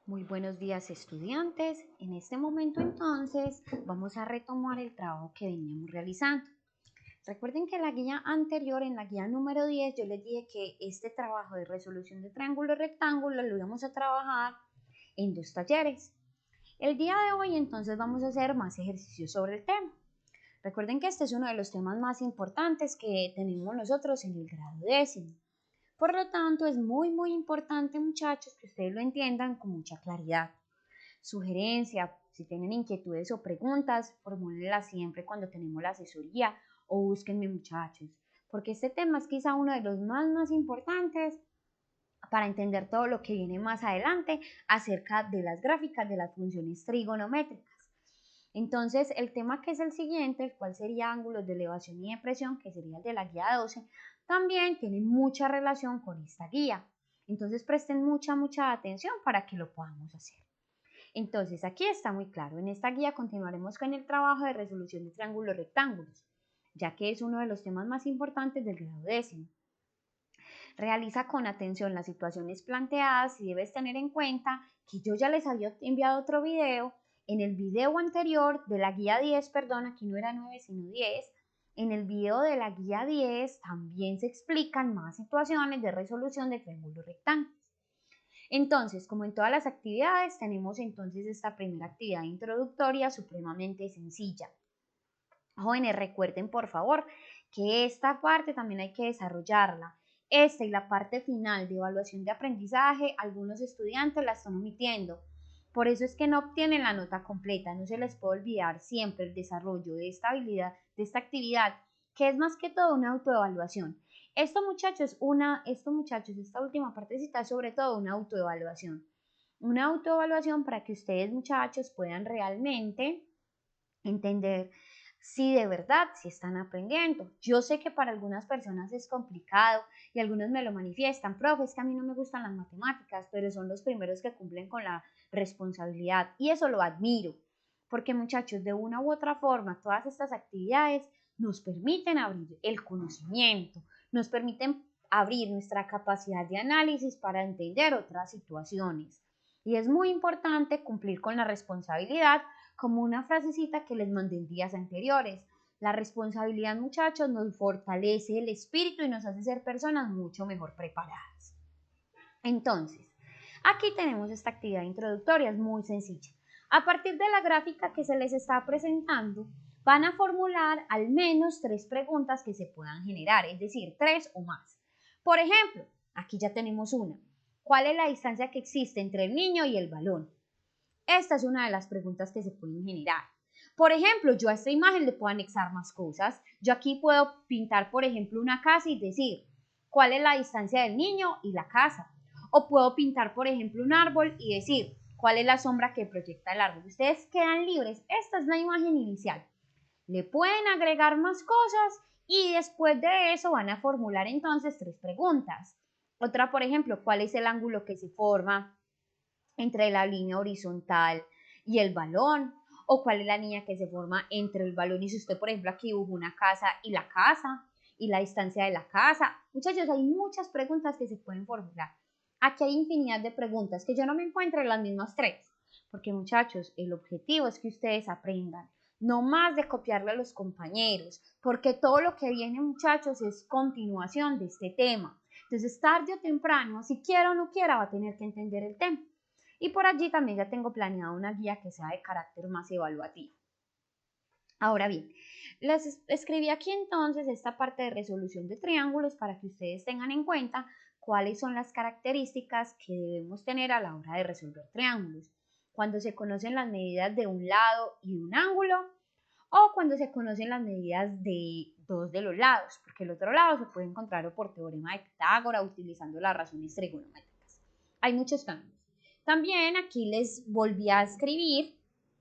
Muy buenos días, estudiantes. En este momento entonces vamos a retomar el trabajo que veníamos realizando. Recuerden que en la guía anterior, en la guía número 10, yo les dije que este trabajo de resolución de triángulo rectángulo lo íbamos a trabajar en 2 talleres. El día de hoy entonces vamos a hacer más ejercicios sobre el tema. Recuerden que este es uno de los temas más importantes que tenemos nosotros en el grado 10º. Por lo tanto, es muy importante, muchachos, que ustedes lo entiendan con mucha claridad. Sugerencia, si tienen inquietudes o preguntas, formúlenlas siempre cuando tenemos la asesoría o búsquenme, muchachos, porque este tema es quizá uno de los más importantes para entender todo lo que viene más adelante acerca de las gráficas de las funciones trigonométricas. Entonces, el tema que es el siguiente, el cual sería ángulos de elevación y depresión, que sería el de la guía 12, también tiene mucha relación con esta guía. Entonces, presten mucha atención para que lo podamos hacer. Entonces, aquí está muy claro. En esta guía continuaremos con el trabajo de resolución de triángulos rectángulos, ya que es uno de los temas más importantes del grado 10º. Realiza con atención las situaciones planteadas y debes tener en cuenta que yo ya les había enviado otro video. En el video anterior de la guía 10, perdón, aquí no era 9 sino 10, en el video de la guía 10 también se explican más situaciones de resolución de triángulos rectángulos. Entonces, como en todas las actividades, tenemos entonces esta primera actividad introductoria supremamente sencilla. Jóvenes, recuerden por favor que esta parte también hay que desarrollarla. Esta y la parte final de evaluación de aprendizaje, algunos estudiantes la están omitiendo. Por eso es que no obtienen la nota completa. No se les puede olvidar siempre el desarrollo de esta habilidad, de esta actividad, que es más que todo una autoevaluación. Esto, muchachos, esta última partecita es sobre todo una autoevaluación. Una autoevaluación para que ustedes, muchachos, puedan realmente entender si de verdad si están aprendiendo. Yo sé que para algunas personas es complicado y algunos me lo manifiestan, profe, es que a mí no me gustan las matemáticas, pero son los primeros que cumplen con la responsabilidad y eso lo admiro, porque muchachos, de una u otra forma, todas estas actividades nos permiten abrir el conocimiento, nos permiten abrir nuestra capacidad de análisis para entender otras situaciones. Y es muy importante cumplir con la responsabilidad, como una frasecita que les mandé en días anteriores. La responsabilidad, muchachos, nos fortalece el espíritu y nos hace ser personas mucho mejor preparadas. Entonces, aquí tenemos esta actividad introductoria, es muy sencilla. A partir de la gráfica que se les está presentando, van a formular al menos 3 preguntas que se puedan generar, es decir, 3 o más. Por ejemplo, aquí ya tenemos una. ¿Cuál es la distancia que existe entre el niño y el balón? Esta es una de las preguntas que se pueden generar. Por ejemplo, yo a esta imagen le puedo anexar más cosas. Yo aquí puedo pintar, por ejemplo, una casa y decir cuál es la distancia del niño y la casa. O puedo pintar, por ejemplo, un árbol y decir cuál es la sombra que proyecta el árbol. Ustedes quedan libres. Esta es la imagen inicial. Le pueden agregar más cosas y después de eso van a formular entonces 3 preguntas. Otra, por ejemplo, ¿cuál es el ángulo que se forma entre la línea horizontal y el balón? ¿O cuál es la línea que se forma entre el balón y si usted, por ejemplo, aquí dibuja una casa y la distancia de la casa? Muchachos, hay muchas preguntas que se pueden formular. Aquí hay infinidad de preguntas que yo no me encuentro en las mismas 3, porque muchachos, el objetivo es que ustedes aprendan, no más de copiarle a los compañeros, porque todo lo que viene, muchachos, es continuación de este tema. Entonces, tarde o temprano, si quiera o no quiera, va a tener que entender el tema. Y por allí también ya tengo planeado una guía que sea de carácter más evaluativo. Ahora bien, les escribí aquí entonces esta parte de resolución de triángulos para que ustedes tengan en cuenta cuáles son las características que debemos tener a la hora de resolver triángulos. Cuando se conocen las medidas de un lado y un ángulo, o cuando se conocen las medidas de dos de los lados, porque el otro lado se puede encontrar por teorema de Pitágoras utilizando las razones trigonométricas. Hay muchos cambios. También aquí les volví a escribir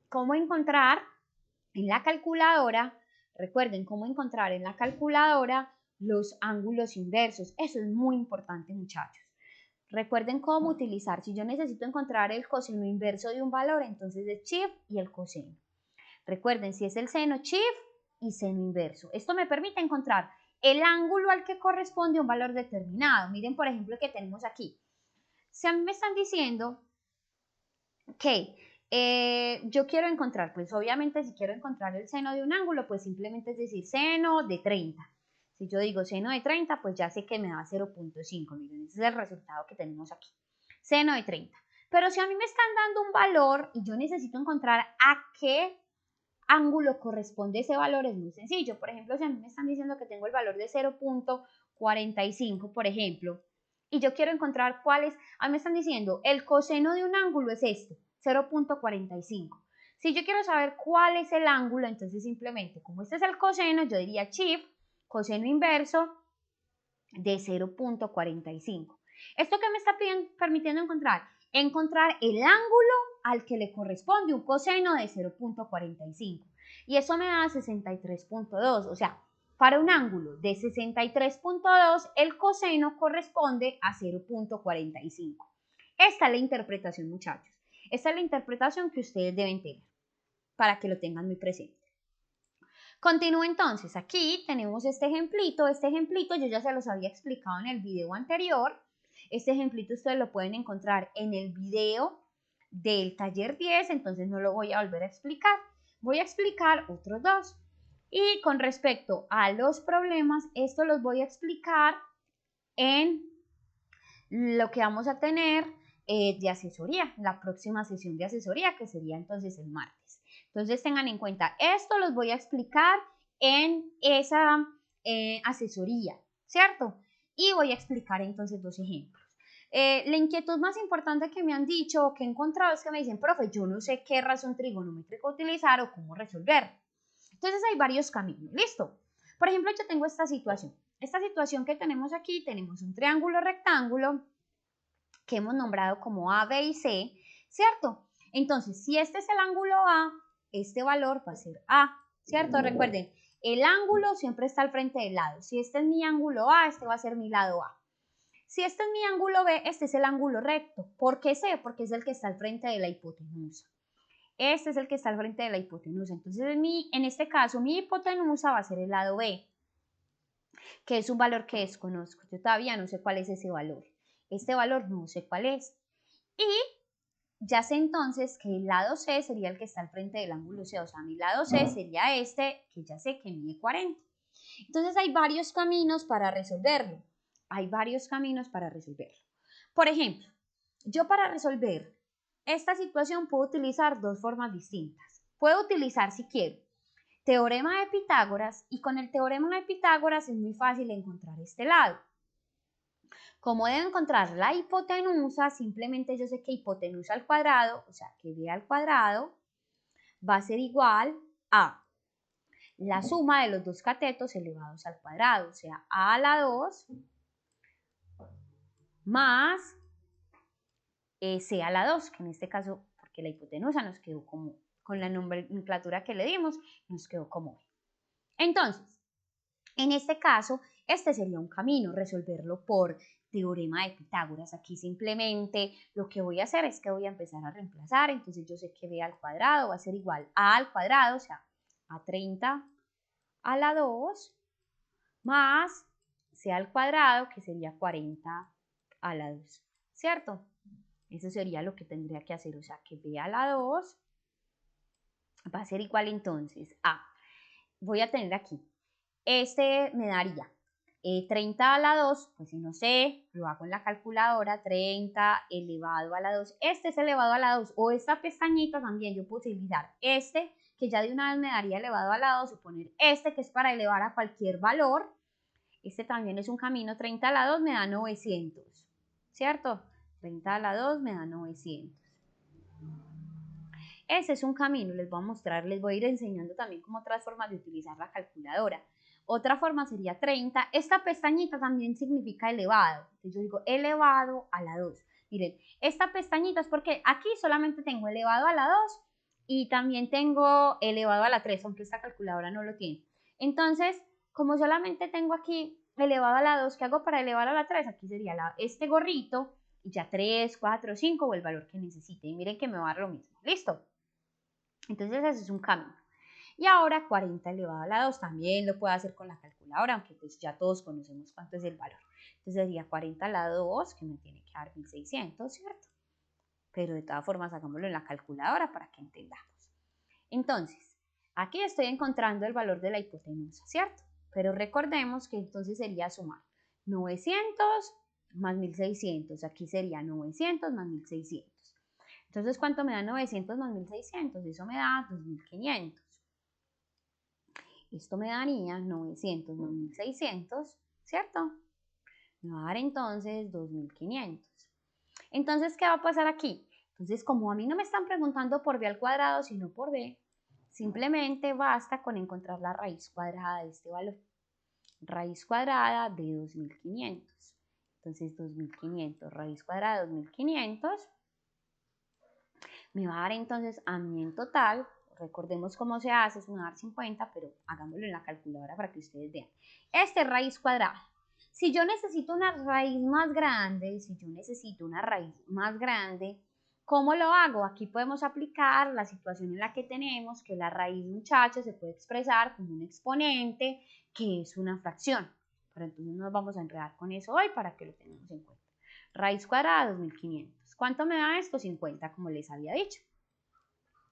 cómo encontrar en la calculadora, recuerden cómo encontrar en la calculadora los ángulos inversos. Eso es muy importante, muchachos. Recuerden cómo utilizar. Si yo necesito encontrar el coseno inverso de un valor, entonces es shift y el coseno. Recuerden, si es el seno, shift y seno inverso. Esto me permite encontrar el ángulo al que corresponde un valor determinado. Miren, por ejemplo, el que tenemos aquí. Si a mí me están diciendo Ok, yo quiero encontrar, pues obviamente si quiero encontrar el seno de un ángulo, pues simplemente es decir seno de 30. Si yo digo seno de 30, pues ya sé que me da 0.5. Miren, ese es el resultado que tenemos aquí. Seno de 30. Pero si a mí me están dando un valor y yo necesito encontrar a qué ángulo corresponde ese valor, es muy sencillo. Por ejemplo, si a mí me están diciendo que tengo el valor de 0.45, por ejemplo, y yo quiero encontrar cuál es, a mí me están diciendo el coseno de un ángulo es este, 0.45. Si yo quiero saber cuál es el ángulo, entonces simplemente, como este es el coseno, yo diría shift, coseno inverso de 0.45. ¿Esto qué me está permitiendo encontrar? Encontrar el ángulo al que le corresponde un coseno de 0.45. Y eso me da 63.2. O sea, para un ángulo de 63.2, el coseno corresponde a 0.45. Esta es la interpretación, muchachos. Esta es la interpretación que ustedes deben tener para que lo tengan muy presente. Continúo entonces, aquí tenemos este ejemplito yo ya se los había explicado en el video anterior. Este ejemplito ustedes lo pueden encontrar en el video del taller 10, entonces no lo voy a volver a explicar. Voy a explicar otros dos. Y con respecto a los problemas, esto los voy a explicar en lo que vamos a tener de asesoría, la próxima sesión de asesoría, que sería entonces el martes. Entonces tengan en cuenta, esto los voy a explicar en esa asesoría, ¿cierto? Y voy a explicar entonces dos ejemplos. La inquietud más importante que me han dicho o que he encontrado es que me dicen, profe, yo no sé qué razón trigonométrica utilizar o cómo resolver. Entonces hay varios caminos, ¿listo? Por ejemplo, yo tengo esta situación. Esta situación que tenemos aquí, tenemos un triángulo rectángulo que hemos nombrado como A, B y C, ¿cierto? Entonces, si este es el ángulo A, este valor va a ser A, ¿cierto? Recuerden, el ángulo siempre está al frente del lado. Si este es mi ángulo A, este va a ser mi lado A. Si este es mi ángulo B, este es el ángulo recto. ¿Por qué C? Porque es el que está al frente de la hipotenusa. Este es el que está al frente de la hipotenusa. Entonces, en este caso, mi hipotenusa va a ser el lado B, que es un valor que desconozco. Yo todavía no sé cuál es ese valor. Este valor no sé cuál es. Y ya sé entonces que el lado C sería el que está al frente del ángulo C. O sea, mi lado C sería este, que ya sé que mide 40. Entonces, hay varios caminos para resolverlo. Hay varios caminos para resolverlo. Por ejemplo, yo para resolver esta situación puedo utilizar dos formas distintas. Puedo utilizar, si quiero, teorema de Pitágoras, y con el teorema de Pitágoras es muy fácil encontrar este lado. ¿Cómo debo encontrar la hipotenusa? Simplemente yo sé que hipotenusa al cuadrado, o sea, que b al cuadrado, va a ser igual a la suma de los dos catetos elevados al cuadrado, o sea, a la 2 más c a la 2, que en este caso, porque la hipotenusa nos quedó como, con la nomenclatura que le dimos, nos quedó como b. Entonces, en este caso, este sería un camino, resolverlo por teorema de Pitágoras. Aquí simplemente lo que voy a hacer es que voy a empezar a reemplazar. Entonces yo sé que b al cuadrado va a ser igual a al cuadrado, o sea, a 30 a la 2 más c al cuadrado, que sería 40 a la 2, ¿cierto? Eso sería lo que tendría que hacer, o sea, que b a la 2 va a ser igual entonces a, voy a tener aquí, este me daría 30 a la 2, pues si no sé, lo hago en la calculadora, 30 elevado a la 2, este es elevado a la 2, o esta pestañita también yo puedo utilizar este, que ya de una vez me daría elevado a la 2, o poner este que es para elevar a cualquier valor, este también es un camino, 30 a la 2 me da 900, ¿cierto? 30 a la 2 me da 900. Ese es un camino, les voy a mostrar, les voy a ir enseñando también como otras formas de utilizar la calculadora. Otra forma sería 30. Esta pestañita también significa elevado. Entonces yo digo elevado a la 2. Miren, esta pestañita es porque aquí solamente tengo elevado a la 2 y también tengo elevado a la 3, aunque esta calculadora no lo tiene. Entonces, como solamente tengo aquí elevado a la 2, ¿qué hago para elevar a la 3? Aquí sería este gorrito y ya 3, 4, 5 o el valor que necesite. Y miren que me va a dar lo mismo. ¿Listo? Entonces ese es un camino. Y ahora 40 elevado a la 2 también lo puedo hacer con la calculadora, aunque pues ya todos conocemos cuánto es el valor. Entonces sería 40 a la 2, que me tiene que dar 1600, ¿cierto? pero de todas formas hagámoslo en la calculadora para que entendamos. Entonces, aquí estoy encontrando el valor de la hipotenusa, ¿cierto? Pero recordemos que entonces sería sumar 900 más 1600, aquí sería 900 más 1600. Entonces, ¿cuánto me da 900 más 1600? Eso me da 2500. Esto me daría 900 más 1600, ¿cierto? Me va a dar entonces 2500. Entonces, ¿qué va a pasar aquí? Entonces, como a mí no me están preguntando por b al cuadrado, sino por b, simplemente basta con encontrar la raíz cuadrada de este valor. Raíz cuadrada de 2500. Entonces, 2500, raíz cuadrada de 2500, me va a dar entonces a mí en total, recordemos cómo se hace, es me va a dar 50, pero hagámoslo en la calculadora para que ustedes vean. Este es raíz cuadrada. Si yo necesito una raíz más grande, ¿cómo lo hago? Aquí podemos aplicar la situación en la que tenemos, que la raíz, muchachos, se puede expresar como un exponente, que es una fracción. Pero entonces nos vamos a enredar con eso hoy para que lo tengamos en cuenta. Raíz cuadrada de 2500. ¿Cuánto me da esto? 50, como les había dicho.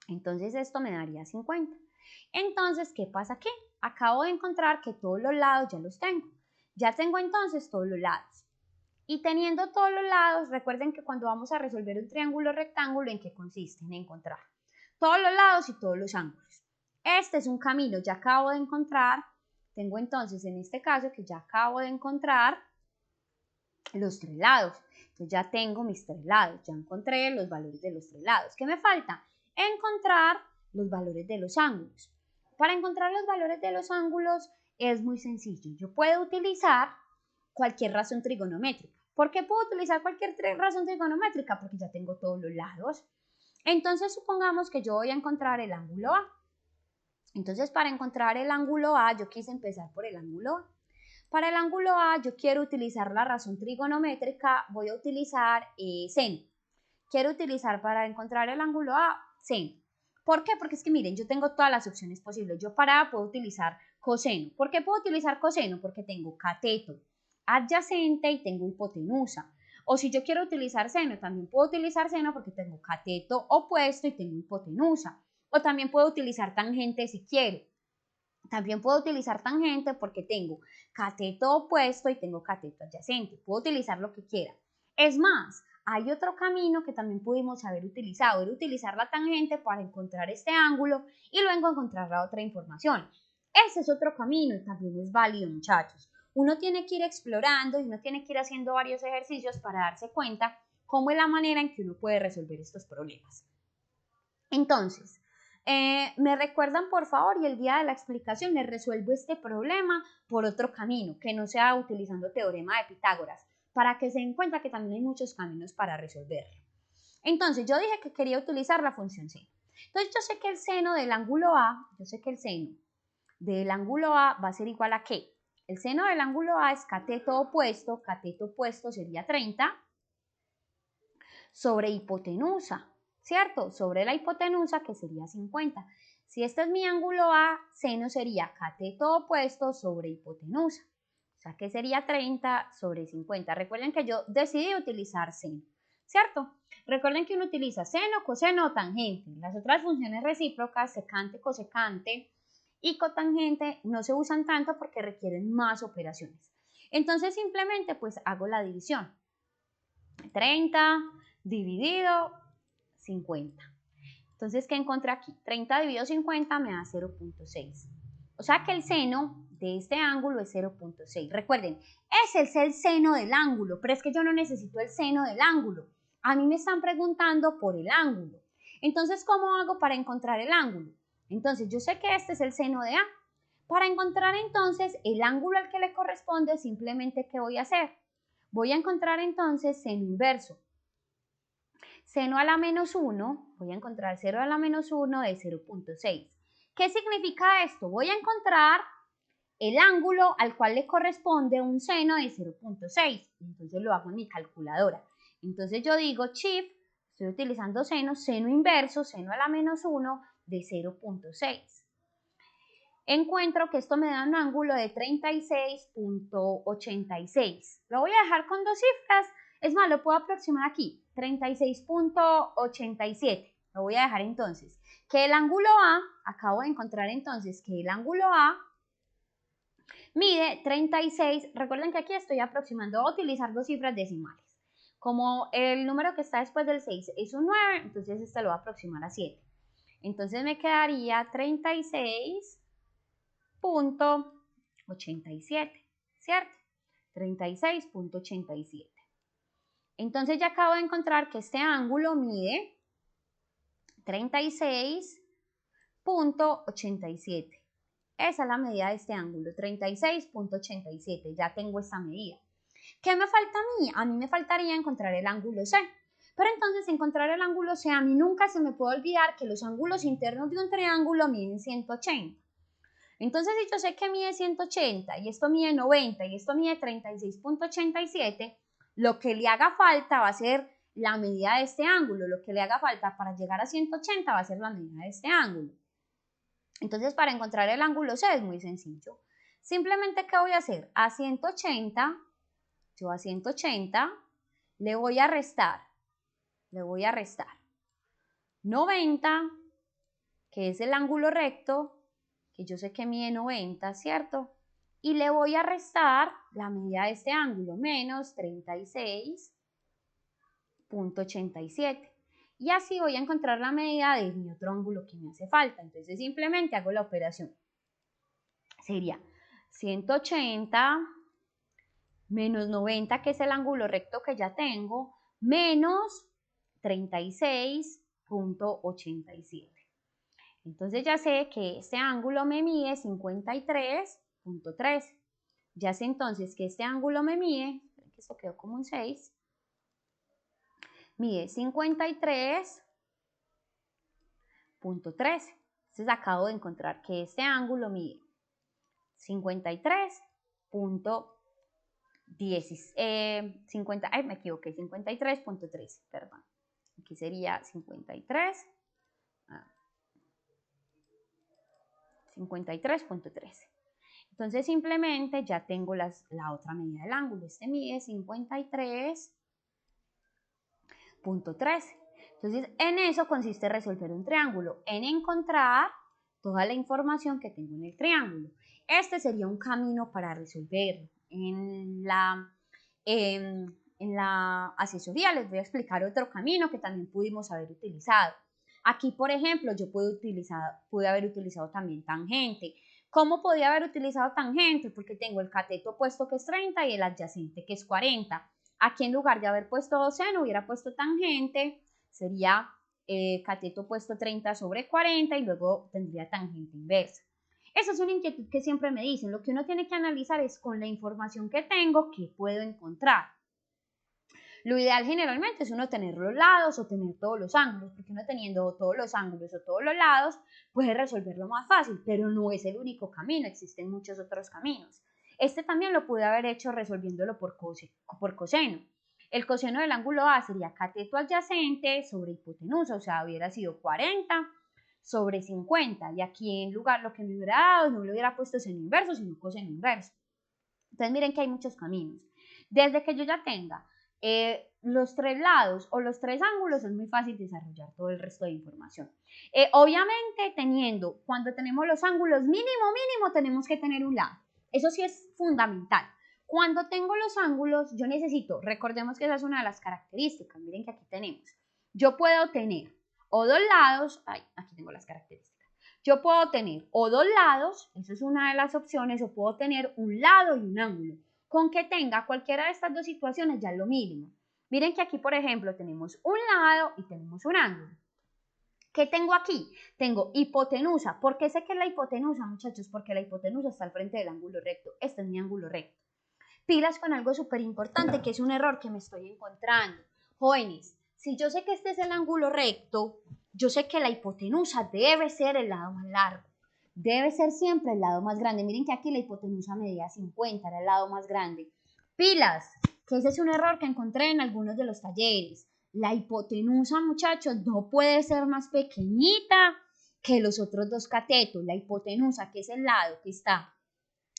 Entonces esto me daría 50. Entonces, ¿qué pasa aquí? Acabo de encontrar que todos los lados ya los tengo. Ya tengo entonces todos los lados. Y teniendo todos los lados, recuerden que cuando vamos a resolver un triángulo rectángulo, ¿en qué consiste? En encontrar todos los lados y todos los ángulos. Este es un camino, ya acabo de encontrar, tengo entonces en este caso que ya acabo de encontrar los tres lados. Entonces ya tengo mis tres lados, ya encontré los valores de los tres lados. ¿Qué me falta? Encontrar los valores de los ángulos. Para encontrar los valores de los ángulos es muy sencillo. Yo puedo utilizar cualquier razón trigonométrica. ¿Por qué puedo utilizar cualquier razón trigonométrica? Porque ya tengo todos los lados. Entonces supongamos que yo voy a encontrar el ángulo A. Entonces para encontrar el ángulo A, yo quise empezar por el ángulo A. Para el ángulo A yo quiero utilizar la razón trigonométrica, voy a utilizar seno. Quiero utilizar para encontrar el ángulo A, seno. ¿Por qué? Porque es que miren, yo tengo todas las opciones posibles. Yo para A puedo utilizar coseno. ¿Por qué puedo utilizar coseno? Porque tengo cateto adyacente y tengo hipotenusa. O si yo quiero utilizar seno, también puedo utilizar seno porque tengo cateto opuesto y tengo hipotenusa. O también puedo utilizar tangente si quiero. También puedo utilizar tangente porque tengo cateto opuesto y tengo cateto adyacente. Puedo utilizar lo que quiera. Es más, hay otro camino que también pudimos haber utilizado. Era utilizar la tangente para encontrar este ángulo y luego encontrar la otra información. Ese es otro camino y también es válido, muchachos. Uno tiene que ir explorando y uno tiene que ir haciendo varios ejercicios para darse cuenta cómo es la manera en que uno puede resolver estos problemas. Entonces, me recuerdan por favor y el día de la explicación les resuelvo este problema por otro camino, que no sea utilizando teorema de Pitágoras, para que se den cuenta que también hay muchos caminos para resolverlo. Entonces, yo dije que quería utilizar la función seno. Entonces, yo sé que el seno del ángulo A, va a ser igual a ¿qué? El seno del ángulo A es cateto opuesto sería 30, sobre hipotenusa, ¿cierto? Sobre la hipotenusa, que sería 50. Si este es mi ángulo A, seno sería cateto opuesto sobre hipotenusa. O sea, que sería 30 sobre 50. Recuerden que yo decidí utilizar seno, ¿cierto? Recuerden que uno utiliza seno, coseno o tangente. Las otras funciones recíprocas, secante, cosecante y cotangente, no se usan tanto porque requieren más operaciones. Entonces, simplemente, pues, hago la división. 30 dividido 50. Entonces, ¿qué encontré aquí? 30 dividido 50 me da 0.6. O sea que el seno de este ángulo es 0.6. Recuerden, ese es el seno del ángulo, pero es que yo no necesito el seno del ángulo. A mí me están preguntando por el ángulo. Entonces, ¿cómo hago para encontrar el ángulo? Entonces, yo sé que este es el seno de A. Para encontrar entonces el ángulo al que le corresponde, simplemente, ¿qué voy a hacer? Voy a encontrar entonces seno inverso. Seno a la menos 1, voy a encontrar 0 a la menos 1 de 0.6. ¿Qué significa esto? Voy a encontrar el ángulo al cual le corresponde un seno de 0.6. Entonces lo hago en mi calculadora. Entonces yo digo shift, estoy utilizando seno inverso, seno a la menos 1 de 0.6. Encuentro que esto me da un ángulo de 36.86. Lo voy a dejar con dos cifras. Es más, lo puedo aproximar aquí. 36.87. Lo voy a dejar entonces. Que el ángulo A, acabo de encontrar entonces que el ángulo A mide 36. Recuerden que aquí estoy aproximando a utilizar dos cifras decimales. Como el número que está después del 6 es un 9, entonces este lo voy a aproximar a 7. Entonces me quedaría 36.87, ¿cierto? 36.87. Entonces ya acabo de encontrar que este ángulo mide 36.87. Esa es la medida de este ángulo, 36.87. Ya tengo esta medida. ¿Qué me falta a mí? A mí me faltaría encontrar el ángulo C. Pero entonces encontrar el ángulo C, a mí nunca se me puede olvidar que los ángulos internos de un triángulo miden 180. Entonces, si yo sé que mide 180 y esto mide 90 y esto mide 36.87, lo que le haga falta va a ser la medida de este ángulo. Lo que le haga falta para llegar a 180 va a ser la medida de este ángulo. Entonces, para encontrar el ángulo C es muy sencillo. Simplemente, ¿qué voy a hacer? A 180 le voy a restar 90, que es el ángulo recto, que yo sé que mide 90, ¿cierto? Y le voy a restar la medida de este ángulo, menos 36.87. Y así voy a encontrar la medida de mi otro ángulo que me hace falta. Entonces simplemente hago la operación. Sería 180 menos 90, que es el ángulo recto que ya tengo, menos 36.87. Entonces ya sé que este ángulo me mide 53.13. Ya sé entonces que este ángulo me mide, que esto quedó como un 6, mide 53.13. Entonces acabo de encontrar que este ángulo mide 53.13, perdón. Aquí sería 53.13. Entonces simplemente ya tengo la otra medida del ángulo. Este mide 53.13. Entonces en eso consiste resolver un triángulo, en encontrar toda la información que tengo en el triángulo. Este sería un camino para resolverlo. En la asesoría les voy a explicar otro camino que también pudimos haber utilizado. Aquí, por ejemplo, yo pude haber utilizado también tangente. ¿Cómo podía haber utilizado tangente? Porque tengo el cateto opuesto que es 30 y el adyacente que es 40. Aquí en lugar de haber puesto seno hubiera puesto tangente, sería cateto opuesto 30 sobre 40 y luego tendría tangente inversa. Esa es una inquietud que siempre me dicen. Lo que uno tiene que analizar es con la información que tengo, ¿qué puedo encontrar? Lo ideal generalmente es uno tener los lados o tener todos los ángulos, porque uno teniendo todos los ángulos o todos los lados puede resolverlo más fácil, pero no es el único camino, existen muchos otros caminos. Este también lo pude haber hecho resolviéndolo por coseno. El coseno del ángulo A sería cateto adyacente sobre hipotenusa, o sea, hubiera sido 40 sobre 50, y aquí en lugar lo que me hubiera dado no le hubiera puesto seno inverso, sino coseno inverso. Entonces miren que hay muchos caminos. Desde que yo ya tenga los tres lados o los tres ángulos, es muy fácil desarrollar todo el resto de información. Obviamente cuando tenemos los ángulos mínimo tenemos que tener un lado. Eso sí es fundamental. Cuando tengo los ángulos, yo necesito, recordemos que esa es una de las características, miren que aquí tenemos, yo puedo tener o dos lados, aquí tengo las características, yo puedo tener o dos lados, eso es una de las opciones, o puedo tener un lado y un ángulo. Con que tenga cualquiera de estas dos situaciones ya es lo mínimo. Miren que aquí, por ejemplo, tenemos un lado y tenemos un ángulo. ¿Qué tengo aquí? Tengo hipotenusa. ¿Por qué sé que es la hipotenusa, muchachos? Porque la hipotenusa está al frente del ángulo recto. Este es mi ángulo recto. Pilas con algo súper importante, que es un error que me estoy encontrando. Jóvenes, si yo sé que este es el ángulo recto, yo sé que la hipotenusa debe ser el lado más largo. Debe ser siempre el lado más grande. Miren que aquí la hipotenusa medía 50, era el lado más grande. Pilas, que ese es un error que encontré en algunos de los talleres. La hipotenusa, muchachos, no puede ser más pequeñita que los otros dos catetos. La hipotenusa, que es el lado que está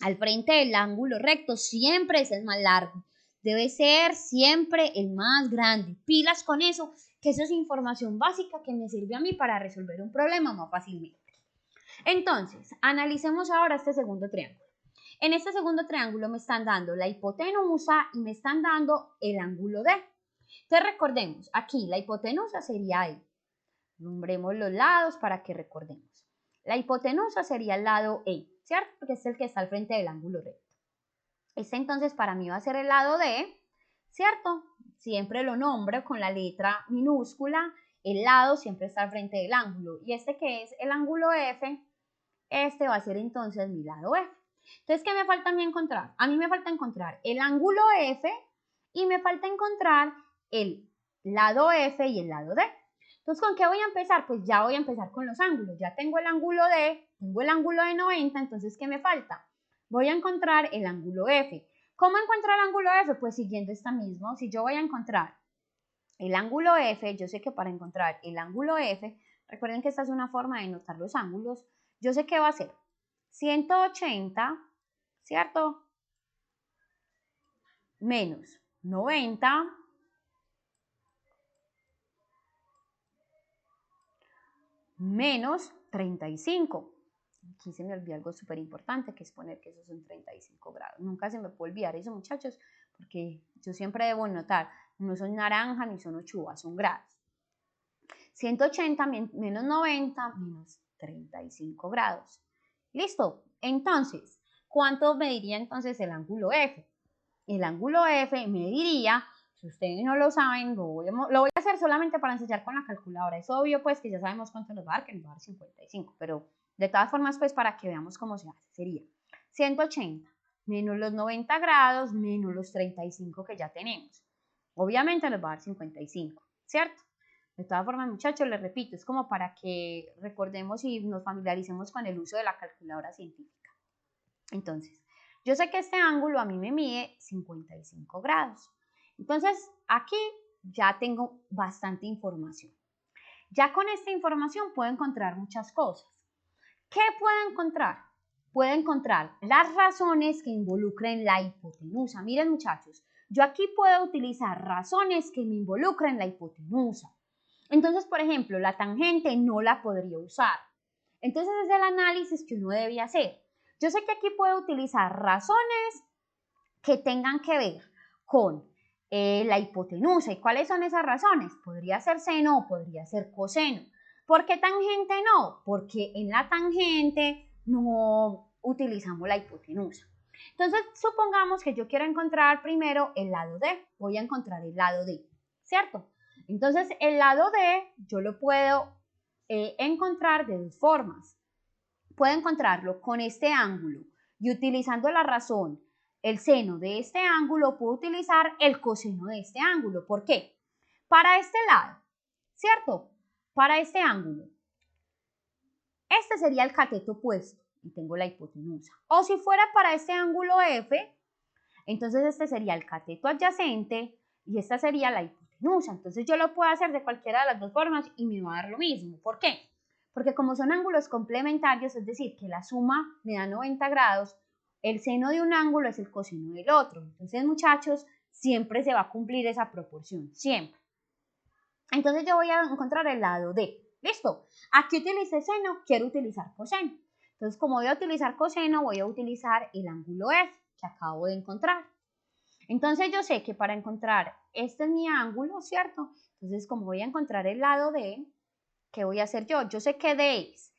al frente del ángulo recto, siempre es el más largo. debe ser siempre el más grande. Pilas con eso, que eso es información básica que me sirve a mí para resolver un problema más fácilmente. Entonces, analicemos ahora este segundo triángulo. En este segundo triángulo me están dando la hipotenusa y me están dando el ángulo D. Entonces recordemos, aquí la hipotenusa sería E. Nombremos los lados para que recordemos. La hipotenusa sería el lado E, ¿cierto? Porque es el que está al frente del ángulo recto. Este entonces para mí va a ser el lado D, ¿cierto? Siempre lo nombro con la letra minúscula. El lado siempre está al frente del ángulo. Y este que es el ángulo F, este va a ser entonces mi lado F. Entonces, ¿qué me falta a mí encontrar? A mí me falta encontrar el ángulo F y me falta encontrar el lado F y el lado D. Entonces, ¿con qué voy a empezar? Pues ya voy a empezar con los ángulos. Ya tengo el ángulo D, tengo el ángulo de 90, entonces, ¿qué me falta? Voy a encontrar el ángulo F. ¿Cómo encuentro el ángulo F? Pues siguiendo esta misma. Si yo voy a encontrar el ángulo F, yo sé que para encontrar el ángulo F, recuerden que esta es una forma de notar los ángulos, yo sé que va a ser 180, ¿cierto? Menos 90 menos 35. Aquí se me olvidó algo súper importante, que es poner que esos son 35 grados. Nunca se me puede olvidar eso, muchachos, porque yo siempre debo notar, no son naranja ni son ochuvas, son grados. 180 menos 90 menos 35 grados. ¿Listo? Entonces, ¿cuánto mediría entonces el ángulo F? El ángulo F mediría, si ustedes no lo saben, lo voy a hacer solamente para enseñar con la calculadora. Es obvio pues que ya sabemos cuánto nos va a dar, que nos va a dar 55, pero de todas formas pues para que veamos cómo se hace, sería 180 menos los 90 grados menos los 35 que ya tenemos. Obviamente nos va a dar 55, ¿cierto? De todas formas, muchachos, les repito, es como para que recordemos y nos familiaricemos con el uso de la calculadora científica. Entonces, yo sé que este ángulo a mí me mide 55 grados. Entonces, aquí ya tengo bastante información. Ya con esta información puedo encontrar muchas cosas. ¿Qué puedo encontrar? Puedo encontrar las razones que involucren la hipotenusa. Miren, muchachos, yo aquí puedo utilizar razones que me involucren la hipotenusa. Entonces, por ejemplo, la tangente no la podría usar. Entonces, es el análisis que uno debe hacer. Yo sé que aquí puedo utilizar razones que tengan que ver con la hipotenusa. ¿Y cuáles son esas razones? Podría ser seno o podría ser coseno. ¿Por qué tangente no? Porque en la tangente no utilizamos la hipotenusa. Entonces, supongamos que yo quiero encontrar primero el lado D. Voy a encontrar el lado D, ¿cierto? Entonces, el lado D yo lo puedo encontrar de dos formas. Puedo encontrarlo con este ángulo y utilizando la razón, el seno de este ángulo, puedo utilizar el coseno de este ángulo. ¿Por qué? Para este lado, ¿cierto? Para este ángulo. Este sería el cateto opuesto y tengo la hipotenusa. O si fuera para este ángulo F, entonces este sería el cateto adyacente y esta sería la hipotenusa. Entonces yo lo puedo hacer de cualquiera de las dos formas y me va a dar lo mismo. ¿Por qué? Porque como son ángulos complementarios, es decir, que la suma me da 90 grados, el seno de un ángulo es el coseno del otro. Entonces, muchachos, siempre se va a cumplir esa proporción, siempre. Entonces yo voy a encontrar el lado D. ¿Listo? Aquí utilicé seno, quiero utilizar coseno. Entonces, como voy a utilizar coseno, voy a utilizar el ángulo F que acabo de encontrar. Entonces, yo sé que para encontrar este es mi ángulo, ¿cierto? Entonces, como voy a encontrar el lado D, ¿qué voy a hacer yo? Yo sé que D es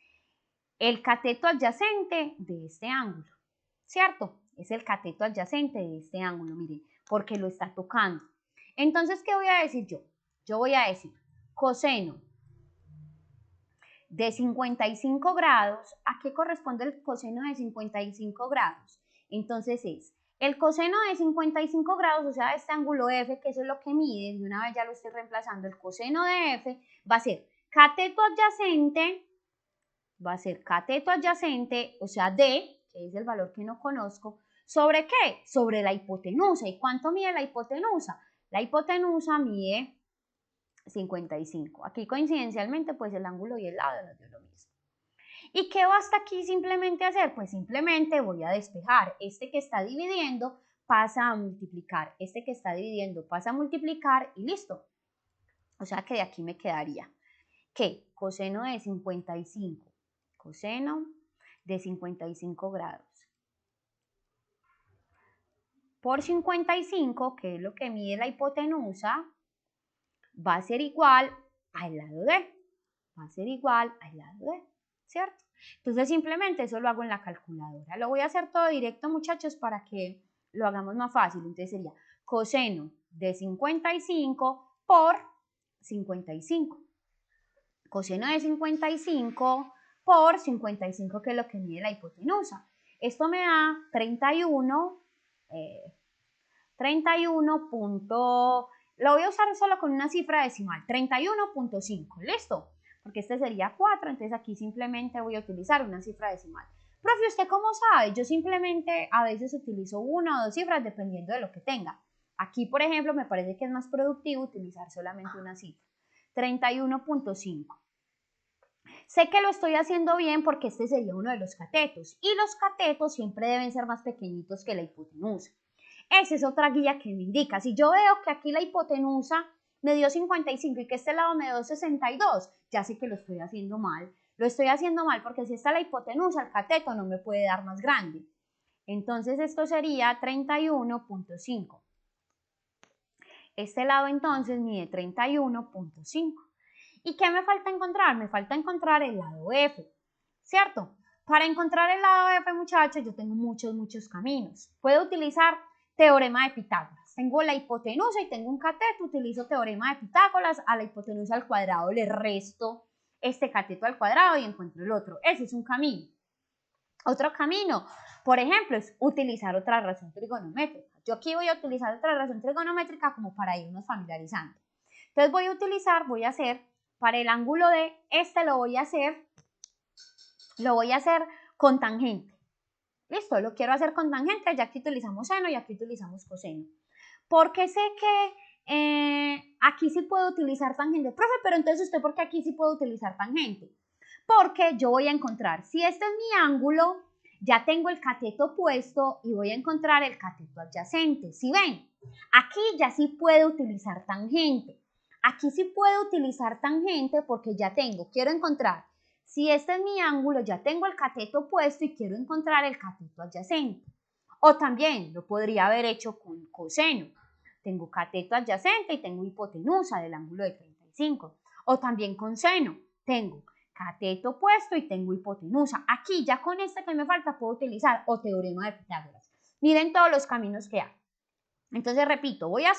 el cateto adyacente de este ángulo, ¿cierto? Es el cateto adyacente de este ángulo, miren, porque lo está tocando. Entonces, ¿qué voy a decir yo? Yo voy a decir coseno de 55 grados. ¿A qué corresponde el coseno de 55 grados? Entonces es el coseno de 55 grados, o sea, este ángulo F, que eso es lo que mide, de una vez ya lo estoy reemplazando, el coseno de F va a ser cateto adyacente, o sea, D, que es el valor que no conozco, ¿sobre qué? Sobre la hipotenusa. ¿Y cuánto mide la hipotenusa? La hipotenusa mide 55. Aquí coincidencialmente pues el ángulo y el lado nos dio lo mismo. ¿Y qué basta aquí simplemente hacer? Pues simplemente voy a despejar este que está dividiendo pasa a multiplicar. Este que está dividiendo pasa a multiplicar y listo. O sea que de aquí me quedaría que coseno de 55, coseno de 55 grados por 55, que es lo que mide la hipotenusa, va a ser igual al lado de, va a ser igual al lado de, ¿cierto? Entonces simplemente eso lo hago en la calculadora. Lo voy a hacer todo directo, muchachos, para que lo hagamos más fácil. Entonces sería coseno de 55 por 55. Coseno de 55 por 55, que es lo que mide la hipotenusa. Esto me da 31 lo voy a usar solo con una cifra decimal, 31.5, ¿listo? Porque este sería 4, entonces aquí simplemente voy a utilizar una cifra decimal. Profe, ¿usted cómo sabe? Yo simplemente a veces utilizo una o dos cifras dependiendo de lo que tenga. Aquí, por ejemplo, me parece que es más productivo utilizar solamente una cifra, 31.5. Sé que lo estoy haciendo bien porque este sería uno de los catetos y los catetos siempre deben ser más pequeñitos que la hipotenusa. Esa es otra guía que me indica. Si yo veo que aquí la hipotenusa me dio 55 y que este lado me dio 62, ya sé que lo estoy haciendo mal. Lo estoy haciendo mal porque si está la hipotenusa, el cateto no me puede dar más grande. Entonces esto sería 31.5. Este lado entonces mide 31.5. ¿Y qué me falta encontrar? Me falta encontrar el lado F, ¿cierto? Para encontrar el lado F, muchachos, yo tengo muchos caminos. Puedo utilizar teorema de Pitágoras. Tengo la hipotenusa y tengo un cateto, utilizo teorema de Pitágoras, a la hipotenusa al cuadrado le resto este cateto al cuadrado y encuentro el otro. Ese es un camino. Otro camino, por ejemplo, es utilizar otra razón trigonométrica. Yo aquí voy a utilizar otra razón trigonométrica como para irnos familiarizando. Entonces voy a hacer, para el ángulo de este lo voy a hacer con tangente. Listo, lo quiero hacer con tangente, ya aquí utilizamos seno y aquí utilizamos coseno. Porque sé que aquí sí puedo utilizar tangente. Profe, pero entonces usted, ¿por qué aquí sí puedo utilizar tangente? Porque yo voy a encontrar, si este es mi ángulo, ya tengo el cateto puesto y voy a encontrar el cateto adyacente. ¿Sí ven? Aquí ya sí puedo utilizar tangente. Aquí sí puedo utilizar tangente porque ya quiero encontrar, si este es mi ángulo, ya tengo el cateto puesto y quiero encontrar el cateto adyacente. O también lo podría haber hecho con coseno. Tengo cateto adyacente y tengo hipotenusa del ángulo de 35. O también con seno. Tengo cateto puesto y tengo hipotenusa. Aquí ya con este que me falta puedo utilizar o teorema de Pitágoras. Miren todos los caminos que hay. Entonces repito, voy a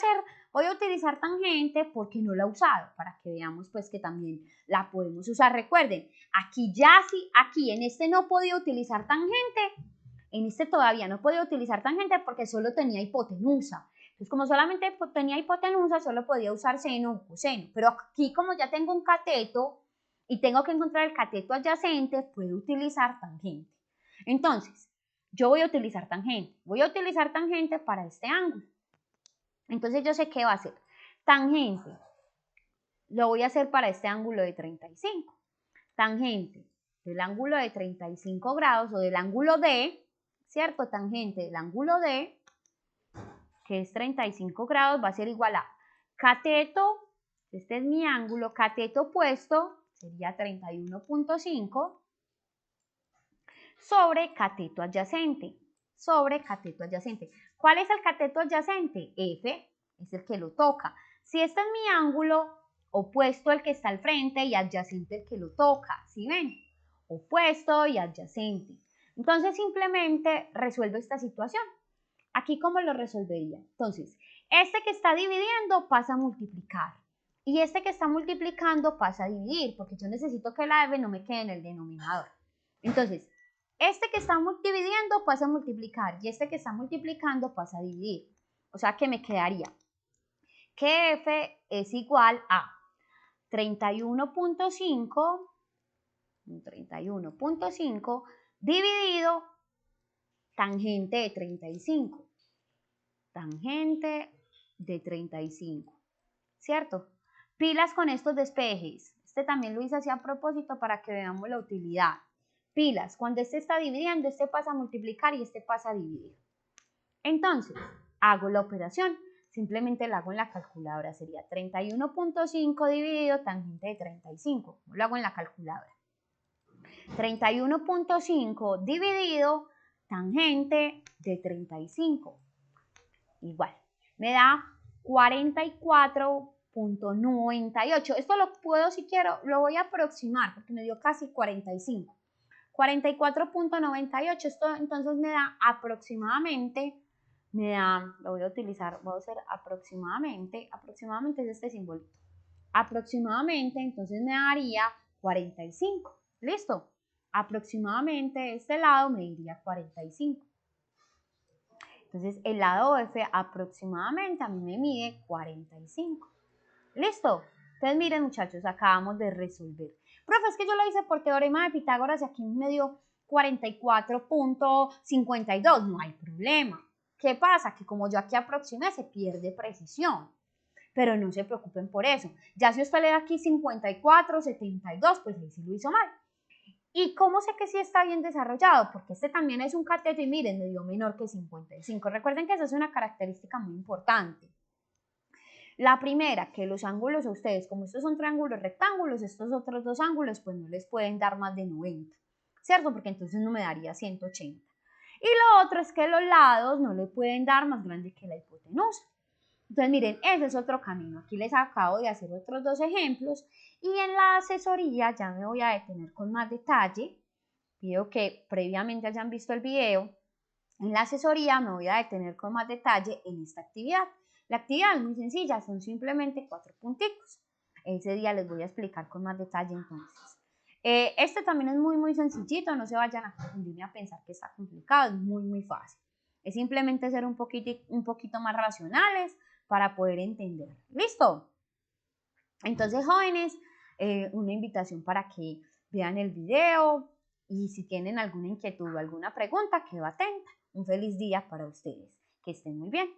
utilizar tangente porque no la he usado, para que veamos pues que también la podemos usar. Recuerden, aquí ya sí, aquí en este no podía utilizar tangente, en este todavía no podía utilizar tangente porque solo tenía hipotenusa. Entonces como solamente tenía hipotenusa, solo podía usar seno o coseno. Pero aquí como ya tengo un cateto y tengo que encontrar el cateto adyacente, puedo utilizar tangente. Entonces, yo voy a utilizar tangente para este ángulo. Entonces yo sé qué va a ser. Tangente, lo voy a hacer para este ángulo de 35. Tangente del ángulo de 35 grados o del ángulo D, ¿cierto? Tangente del ángulo D, que es 35 grados, va a ser igual a cateto, este es mi ángulo, cateto opuesto, sería 31.5, sobre cateto adyacente. ¿Cuál es el cateto adyacente? F, es el que lo toca. Si este es mi ángulo, opuesto el que está al frente y adyacente el que lo toca, ¿sí ven? Opuesto y adyacente. Entonces simplemente resuelvo esta situación. Aquí, ¿cómo lo resolvería? Entonces, este que está dividiendo pasa a multiplicar. Y este que está multiplicando pasa a dividir, porque yo necesito que la F no me quede en el denominador. Entonces, este que está dividiendo pasa a multiplicar y este que está multiplicando pasa a dividir. O sea que me quedaría que F es igual a 31.5 dividido tangente de 35. Tangente de 35, ¿cierto? Pilas con estos despejes. Este también lo hice así a propósito para que veamos la utilidad. Pilas, cuando este está dividiendo, este pasa a multiplicar y este pasa a dividir. Entonces, hago la operación. Simplemente la hago en la calculadora. Sería 31.5 dividido tangente de 35. Lo hago en la calculadora. 31.5 dividido tangente de 35. Igual. Me da 44.98. Esto lo puedo, si quiero, lo voy a aproximar porque me dio casi 45. 44.98. Esto entonces me da aproximadamente, lo voy a utilizar, voy a hacer aproximadamente es este simbolito. Aproximadamente, entonces me daría 45. ¿Listo? Aproximadamente este lado me diría 45. Entonces, el lado F aproximadamente a mí me mide 45. ¿Listo? Entonces, miren, muchachos, acabamos de resolver. Profe, es que yo lo hice por teorema de Pitágoras y aquí me dio 44.52. No hay problema. ¿Qué pasa? Que como yo aquí aproximé, se pierde precisión. Pero no se preocupen por eso. Ya si usted le da aquí 54.72, pues ahí sí lo hizo mal. ¿Y cómo sé que sí está bien desarrollado? Porque este también es un cateto y miren, me dio menor que 55. Recuerden que esa es una característica muy importante. La primera, que los ángulos a ustedes, como estos son triángulos rectángulos, estos otros dos ángulos, pues no les pueden dar más de 90, ¿cierto? Porque entonces no me daría 180. Y lo otro es que los lados no le pueden dar más grande que la hipotenusa. Entonces, miren, ese es otro camino. Aquí les acabo de hacer otros dos ejemplos y en la asesoría ya me voy a detener con más detalle. Pido que previamente hayan visto el video. En la asesoría me voy a detener con más detalle en esta actividad. La actividad es muy sencilla, son simplemente 4 punticos. Ese día les voy a explicar con más detalle entonces. Este también es muy sencillito, no se vayan a confundir ni a pensar que está complicado, es muy fácil. Es simplemente ser un poquito más racionales para poder entender. ¿Listo? Entonces, jóvenes, una invitación para que vean el video y si tienen alguna inquietud o alguna pregunta, quedo atenta. Un feliz día para ustedes. Que estén muy bien.